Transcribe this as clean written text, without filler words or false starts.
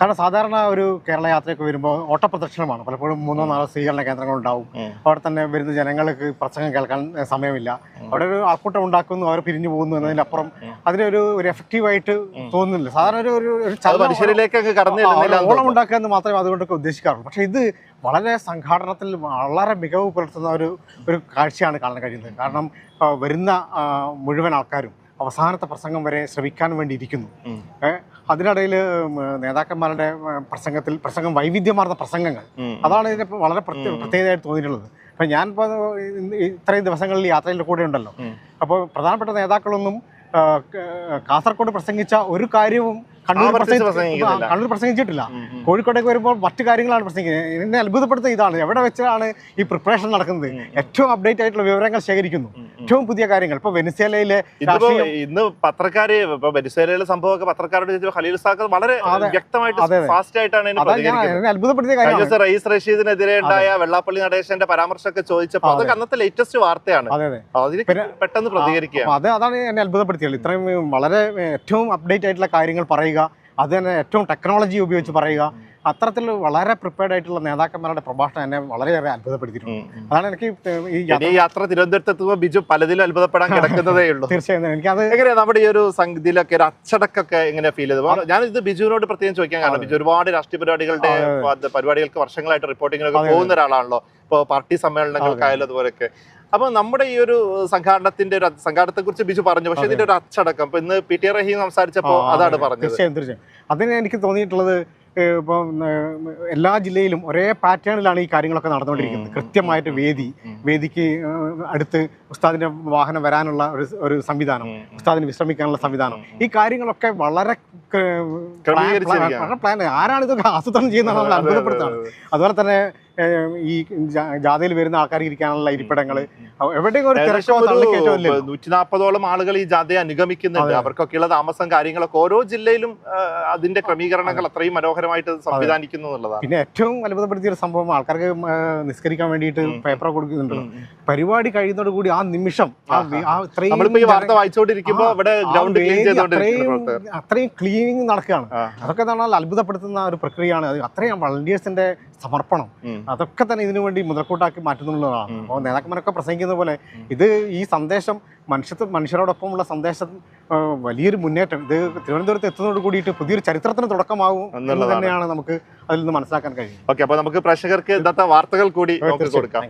കാരണം സാധാരണ ഒരു കേരള യാത്രയൊക്കെ വരുമ്പോൾ ഓട്ടപ്രദക്ഷിണമാണ്. പലപ്പോഴും 3-4 സ്വീകരണ കേന്ദ്രങ്ങളുണ്ടാവും. അവിടെ തന്നെ വരുന്ന ജനങ്ങൾക്ക് പ്രസംഗം കേൾക്കാൻ സമയമില്ല. അവിടെ ഒരു ആൾക്കൂട്ടം ഉണ്ടാക്കുന്നു, അവർ പിരിഞ്ഞു പോകുന്നു എന്നതിനപ്പുറം അതിനൊരു എഫക്റ്റീവായിട്ട് തോന്നുന്നില്ല. സാധാരണ ഓളം ഉണ്ടാക്കുക എന്ന് മാത്രമേ അതുകൊണ്ടൊക്കെ ഉദ്ദേശിക്കാറുള്ളൂ. പക്ഷേ ഇത് വളരെ സംഘാടനത്തിൽ വളരെ മികവ് പുലർത്തുന്ന ഒരു കാഴ്ചയാണ് കാണാൻ കഴിയുന്നത്. കാരണം വരുന്ന മുഴുവൻ ആൾക്കാരും അവസാനത്തെ പ്രസംഗം വരെ ശ്രമിക്കാൻ വേണ്ടി ഇരിക്കുന്നു. അതിനിടയിൽ നേതാക്കന്മാരുടെ പ്രസംഗം വൈവിധ്യമാർന്ന പ്രസംഗങ്ങൾ, അതാണ് ഇതിനെ വളരെ പ്രത്യേകതയായിട്ട് തോന്നിയിട്ടുള്ളത്. അപ്പം ഞാനിപ്പോൾ ഇത്രയും ദിവസങ്ങളിൽ യാത്രയിൽ കൂടെ ഉണ്ടല്ലോ, അപ്പോൾ പ്രധാനപ്പെട്ട നേതാക്കളൊന്നും കാസർഗോഡ് പ്രസംഗിച്ച ഒരു കാര്യവും കണ്ണൂർ പ്രസംഗിച്ചിട്ടില്ല. കോഴിക്കോട്ടേക്ക് വരുമ്പോൾ മറ്റു കാര്യങ്ങളാണ് പ്രസംഗിക്കുന്നത്. എന്നെ അത്ഭുതപ്പെടുത്തുന്ന ഇതാണ്, എവിടെ വെച്ചാണ് ഈ പ്രിപ്പറേഷൻ നടക്കുന്നത്? ഏറ്റവും അപ്ഡേറ്റ് ആയിട്ടുള്ള വിവരങ്ങൾ ശേഖരിക്കുന്നു, ഏറ്റവും പുതിയ കാര്യങ്ങൾ. ഇപ്പൊ വെനിസ്വേലയിലെ ഇന്ന് പത്രക്കാര് വെനിസ്വേലയിലെ സംഭവമൊക്കെ പത്രക്കാരോട് ഖലീൽ സാഖ് വളരെ വ്യക്തമായിട്ട് ഫാസ്റ്റ് ആയിട്ടാണ് അത്ഭുതപ്പെടുത്തിയ കാര്യം. റയീസ് റഷീദിനെതിരെ ഉണ്ടായ വെള്ളാപ്പള്ളി നടേശന്റെ പരാമർശമൊക്കെ ചോദിച്ചപ്പോൾ അതൊക്കെ അന്നത്തെ ലേറ്റസ്റ്റ് വാർത്തയാണ്. അതിന് പെട്ടെന്ന് പ്രതികരിക്കുക, അതാണ് എന്നെ അത്ഭുതപ്പെടുത്തിയത്. ഇത്രയും വളരെ ഏറ്റവും അപ്ഡേറ്റ് ആയിട്ടുള്ള കാര്യങ്ങൾ പറയുക, അത് തന്നെ ഏറ്റവും ടെക്നോളജി ഉപയോഗിച്ച് പറയുക, അത്തരത്തിൽ വളരെ പ്രിപ്പയർഡ് ആയിട്ടുള്ള നേതാക്കന്മാരുടെ പ്രഭാഷണം എന്നെ വളരെയേറെ അത്ഭുതപ്പെടുത്തിയിട്ടുണ്ട്. അതാണ് എനിക്ക് ഈ യാത്ര തിരുവനന്തപുരത്ത് ബിജു പലതിലും അത്ഭുതപ്പെടാൻ കിടക്കുന്നതേ ഉള്ളൂ. തീർച്ചയായും എനിക്കത് എങ്ങനെയാ നമ്മുടെ ഈ ഒരു സംഗതിയിലൊക്കെ ഒരു അച്ചടക്കൊക്കെ എങ്ങനെ ഫീൽ ചെയ്തത്? ഞാൻ ഇത് ബിജുവിനോട് പ്രത്യേകം ചോദിക്കാൻ കാരണം ബിജു ഒരുപാട് രാഷ്ട്രീയ പരിപാടികൾക്ക് വർഷങ്ങളായിട്ട് റിപ്പോർട്ടിങ്ങിനൊക്കെ പോകുന്ന ഒരാളാണല്ലോ. ഇപ്പോൾ പാർട്ടി സമ്മേളനങ്ങൾക്കായാലും അതുപോലെയൊക്കെ. അപ്പൊ നമ്മുടെ ഈ ഒരു സംഘാടനത്തെ കുറിച്ച് ബിജു പറഞ്ഞു, പക്ഷെ ഇതിന്റെ ഒരു അച്ചടക്കം ഇപ്പൊ ഇന്ന് പി ടി റഹീം സംസാരിച്ചപ്പോൾ അതാണ് പറഞ്ഞത്. തീർച്ചയായും അതിന് എനിക്ക് തോന്നിയിട്ടുള്ളത്, ഇപ്പം എല്ലാ ജില്ലയിലും ഒരേ പാറ്റേണിലാണ് ഈ കാര്യങ്ങളൊക്കെ നടന്നുകൊണ്ടിരിക്കുന്നത്. കൃത്യമായിട്ട് വേദിക്ക് അടുത്ത് ഉസ്താദിന്റെ വാഹനം വരാനുള്ള ഒരു സംവിധാനം, ഉസ്താദിന് വിശ്രമിക്കാനുള്ള സംവിധാനം, ഈ കാര്യങ്ങളൊക്കെ വളരെ പ്ലാൻ. ആരാണ് ഇതൊക്കെ ആസൂത്രണം ചെയ്യുന്നത് നമ്മൾ അത്ഭുതപ്പെടുത്താണ്. അതുപോലെ തന്നെ ഈ ജാഥയിൽ വരുന്ന ആൾക്കാർ ഇരിക്കാനുള്ള ഇരിപ്പിടങ്ങൾ, എവിടെയും ഒരു 140ഓളം ആളുകൾ ഈ ജാഥയെ അനുഗമിക്കുന്നുണ്ട്. അവർക്കൊക്കെയുള്ള താമസം കാര്യങ്ങളൊക്കെ ഓരോ ജില്ലയിലും അതിന്റെ ക്രമീകരണങ്ങൾ അത്രയും മനോഹരമായിട്ട് സംവിധാനിക്കുന്നു എന്നുള്ളതാണ്. പിന്നെ ഏറ്റവും അത്ഭുതപ്പെടുത്തിയ ഒരു സംഭവം, ആൾക്കാർക്ക് നിസ്കരിക്കാൻ വേണ്ടിയിട്ട് പേപ്പർ കൊടുക്കുന്നുണ്ട്. പരിപാടി കഴിയുന്നതോട് കൂടി ആ നിമിഷം വാർത്ത വായിച്ചുകൊണ്ടിരിക്കുമ്പോൾ അത്രയും ക്ലീനിങ് നടക്കുകയാണ്. അതൊക്കെ എന്നാൽ അത്ഭുതപ്പെടുത്തുന്ന ഒരു പ്രക്രിയയാണ്. അത്രയും വളണ്ടിയേഴ്സിന്റെ സമർപ്പണം, അതൊക്കെ തന്നെ ഇതിനു വേണ്ടി മുതൽക്കൂട്ടാക്കി മാറ്റുന്നുള്ളതാണ്. അപ്പോൾ നേതാക്കന്മാരൊക്കെ പ്രസംഗിക്കുന്ന പോലെ ഇത് ഈ സന്ദേശം മനുഷ്യരോടൊപ്പമുള്ള സന്ദേശം വലിയൊരു മുന്നേറ്റം, ഇത് തിരുവനന്തപുരത്ത് എത്തുന്നതോട് കൂടിയിട്ട് പുതിയൊരു ചരിത്രത്തിന് തുടക്കമാവും എന്ന് തന്നെയാണ് നമുക്ക് അതിൽ നിന്ന് മനസ്സിലാക്കാൻ കഴിയും. ഓക്കെ, അപ്പോൾ നമുക്ക് പ്രേക്ഷകർക്ക് ഇന്നത്തെ വാർത്തകൾ കൂടി കൊടുക്കാം.